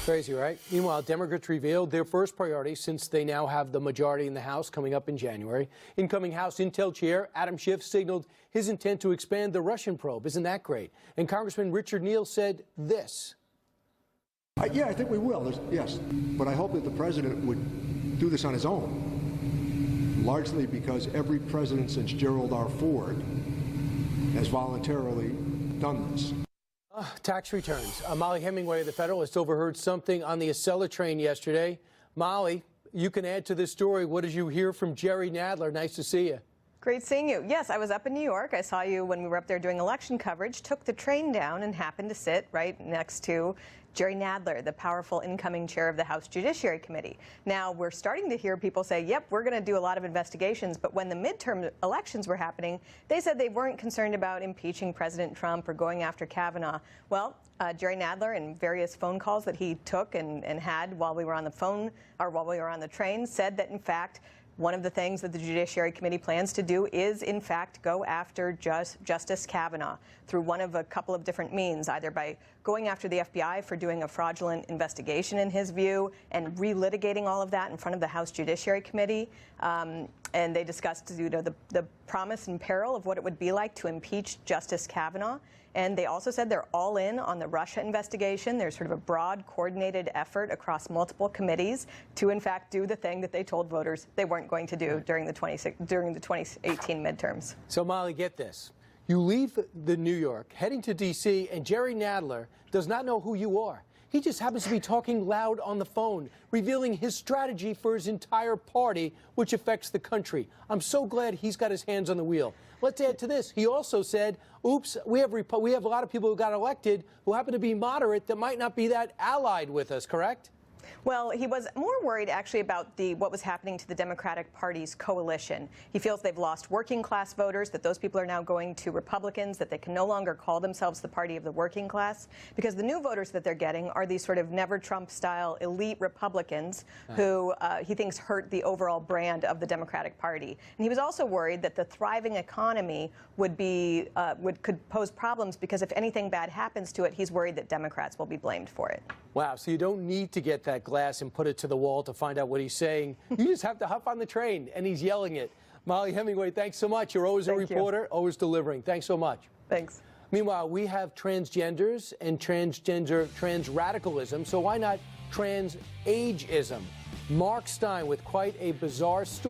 Crazy, right? Meanwhile, Democrats revealed their first priority since they now have the majority in the House coming up in January. Incoming House Intel Chair Adam Schiff signaled his intent to expand the Russian probe. Isn't that great? And Congressman Richard Neal said this. Yeah, I think we will, yes. But I hope that the president would do this on his own, largely because every president since Gerald R. Ford has voluntarily done this. Tax returns. Molly Hemingway of The Federalist overheard something on the Acela train yesterday. Molly, you can add to this story. What did you hear from Jerry Nadler? Nice to see you. Great seeing you. Yes, I was up in New York. I saw you when we were up there doing election coverage, took the train down and happened to sit right next to Jerry Nadler, the powerful incoming chair of the House Judiciary Committee. Now, we're starting to hear people say, yep, we're going to do a lot of investigations. But when the midterm elections were happening, they said they weren't concerned about impeaching President Trump or going after Kavanaugh. Well, Jerry Nadler, in various phone calls that he took and had while we were on the phone or while we were on the train, said that, in fact, one of the things that the Judiciary Committee plans to do is, in fact, go after Justice Kavanaugh through one of a couple of different means, either by going after the FBI for doing a fraudulent investigation, in his view, and relitigating all of that in front of the House Judiciary Committee. And they discussed, the promise and peril of what it would be like to impeach Justice Kavanaugh. And they also said they're all in on the Russia investigation. There's sort of a broad, coordinated effort across multiple committees to, in fact, do the thing that they told voters they weren't going to do during the 2018 midterms. So, Molly, get this. You leave the New York, heading to D.C., and Jerry Nadler does not know who you are. He just happens to be talking loud on the phone, revealing his strategy for his entire party, which affects the country. I'm so glad he's got his hands on the wheel. Let's add to this. He also said, oops, we have a lot of people who got elected who happen to be moderate that might not be that allied with us, correct? Well, he was more worried actually about what was happening to the Democratic Party's coalition. He feels they've lost working class voters, that those people are now going to Republicans, that they can no longer call themselves the party of the working class, because the new voters that they're getting are these sort of never-Trump style elite Republicans who he thinks hurt the overall brand of the Democratic Party. And he was also worried that the thriving economy could pose problems, because if anything bad happens to it, he's worried that Democrats will be blamed for it. Wow, so you don't need to get that glass and put it to the wall to find out what he's saying. You just have to hop on the train, and he's yelling it. Molly Hemingway, thanks so much. You're always a reporter, always delivering. Thanks so much. Thanks. Meanwhile, we have transgenders and trans radicalism, so why not trans ageism? Mark Stein with quite a bizarre story.